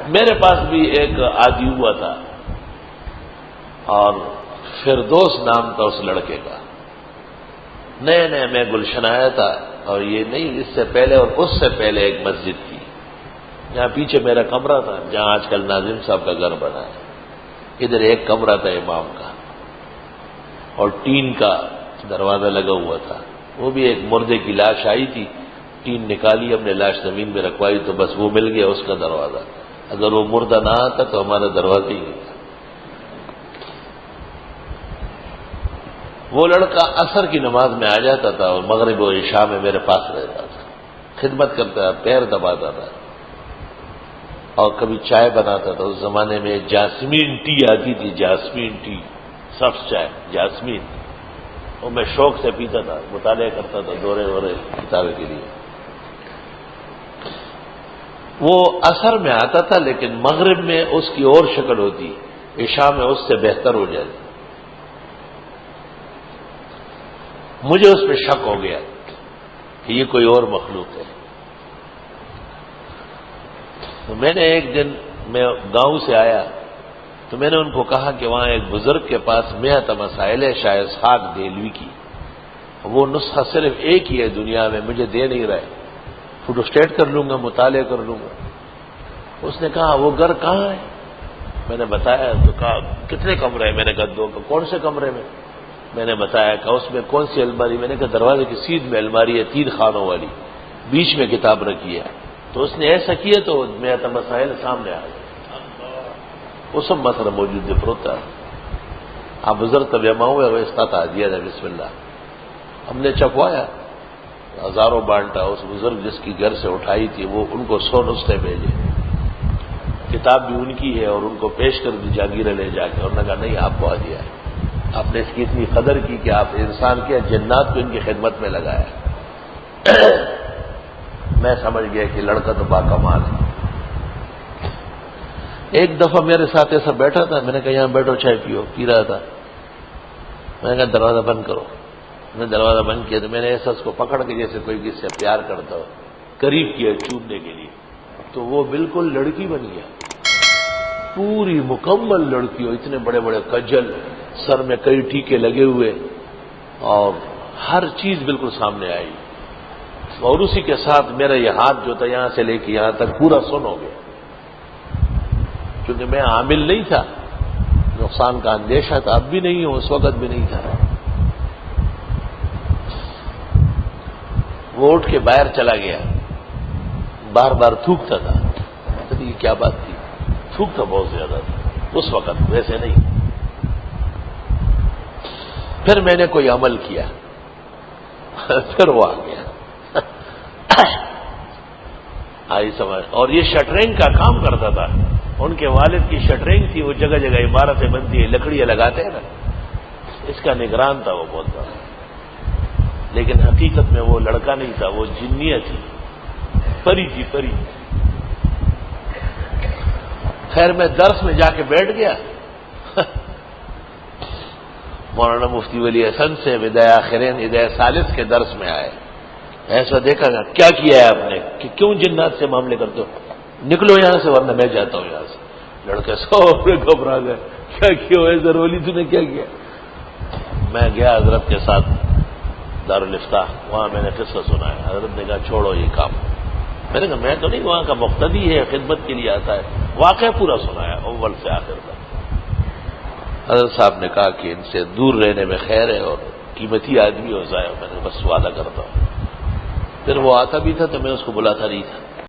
میرے پاس بھی ایک آدمی ہوا تھا اور فردوس نام تھا اس لڑکے کا. نئے نئے میں گلشن آیا تھا اور یہ نہیں، اس سے پہلے اور اس سے پہلے ایک مسجد تھی. یہاں پیچھے میرا کمرہ تھا جہاں آج کل ناظم صاحب کا گھر بنا ہے. ادھر ایک کمرہ تھا امام کا اور ٹین کا دروازہ لگا ہوا تھا. وہ بھی ایک مردے کی لاش آئی تھی، ٹین نکالی، ہم نے لاش زمین میں رکھوائی تو بس وہ مل گیا اس کا دروازہ. اگر وہ مردہ نہ آتا تو ہمارا دروازہ ہی نہیں تھا. وہ لڑکا عصر کی نماز میں آ جاتا تھا اور مغرب و عشاء میں میرے پاس رہتا تھا، خدمت کرتا تھا، پیر دباتا تھا اور کبھی چائے بناتا تھا. اس زمانے میں جاسمین ٹی آتی تھی، جاسمین ٹی، سخت چائے جاسمین، اور میں شوق سے پیتا تھا، مطالعہ کرتا تھا دورے وورے کتابیں کے لیے. وہ عصر میں آتا تھا لیکن مغرب میں اس کی اور شکل ہوتی، عشاء میں اس سے بہتر ہو جاتی. مجھے اس پہ شک ہو گیا کہ یہ کوئی اور مخلوق ہے. تو میں نے ایک دن، میں گاؤں سے آیا تو میں نے ان کو کہا کہ وہاں ایک بزرگ کے پاس 100 مسائل ہے شاہ اسحاق دہلوی کی، وہ نسخہ صرف ایک ہی ہے دنیا میں، مجھے دے نہیں رہے، فوٹو اسٹیٹ کر لوں گا، مطالعہ کر لوں گا. اس نے کہا وہ گھر کہاں ہے؟ میں نے بتایا تو کہا کتنے کمرے ہیں؟ میں نے کہا 2. کون سے کمرے میں؟ میں نے بتایا کہ اس میں کون سی الماری؟ میں نے کہا دروازے کی سیدھ میں الماری ہے 3 خانوں والی، بیچ میں کتاب رکھی ہے. تو اس نے ایسا کیا تو 100 مسائل سامنے آ گئے. وہ سب مسئلہ موجود ہے پروتا ہے. آپ بزرگ تب جمع ہوئے وہ استطاع دیا تھا، بسم اللہ. ہم نے چپوایا، ہزاروں بانٹا. اس بزرگ جس کی گھر سے اٹھائی تھی وہ ان کو 100 نسخے بھیجے، کتاب بھی ان کی ہے اور ان کو پیش کر دی جاگیریں لے جا کے. اور نے کہا نہیں آپ کو آ دیا ہے، آپ نے اس کی اتنی قدر کی کہ آپ انسان کے جنات کو ان کی خدمت میں لگایا. میں سمجھ گیا کہ لڑکا تو باکمال ہے. ایک دفعہ میرے ساتھ ایسا بیٹھا تھا، میں نے کہا یہاں بیٹھو چائے پیو، پی رہا تھا. میں نے کہا دروازہ بند کرو. میں نے دروازہ بند کیا تو میں نے ایسا اس کو پکڑ کے جیسے کوئی کس سے پیار کرتا ہو قریب کیا چومنے کے لیے، تو وہ بالکل لڑکی بن گیا، پوری مکمل لڑکی ہو، اتنے بڑے بڑے کجل، سر میں کئی ٹیکے لگے ہوئے اور ہر چیز بالکل سامنے آئی. اور اسی کے ساتھ میرا یہ ہاتھ جو تھا یہاں سے لے کے یہاں تک پورا سن ہو گیا، کیونکہ میں عامل نہیں تھا، نقصان کا اندیشہ تھا. اب بھی نہیں ہوں، اس وقت بھی نہیں تھا. وہ اٹھ کے باہر چلا گیا، بار بار تھوکتا تھا. یہ کیا بات تھی؟ تھوکتا بہت زیادہ تھا اس وقت، ویسے نہیں. پھر میں نے کوئی عمل کیا، پھر وہ آ گیا. آئی سمجھ. اور یہ شٹرنگ کا کام کرتا تھا، ان کے والد کی شٹرنگ تھی، وہ جگہ جگہ عمارتیں بنتی ہیں، لکڑیاں لگاتے ہیں نا، اس کا نگران تھا وہ بہت بڑا. لیکن حقیقت میں وہ لڑکا نہیں تھا، وہ جنیہ تھی، پری تھی، پری. خیر میں درس میں جا کے بیٹھ گیا. مولانا مفتی ولی حسن سے وداع آخرین ہدایہ ثالث کے درس میں آئے. ایسا دیکھا گا کیا کیا ہے آپ نے کہ کیوں جنات سے معاملے کرتے ہو؟ نکلو یہاں سے ورنہ میں جاتا ہوں یہاں سے. لڑکے سب گھبرا گئے، کیا کیا ہے ضروری تو نے کیا کیا؟ میں گیا حضرت کے ساتھ دارالفتاح، وہاں میں نے قصہ سنایا. حضرت نے کہا چھوڑو یہ کام. میں نے کہا میں تو نہیں وہاں کا مقتدی ہے، خدمت کے لیے آتا ہے. واقعہ پورا سنایا اول سے آخر تک. حضرت صاحب نے کہا کہ ان سے دور رہنے میں خیر ہے اور قیمتی آدمی ہو ضائع. میں نے بس وعدہ کرتا ہوں. پھر وہ آتا بھی تھا تو میں اس کو بلاتا نہیں تھا.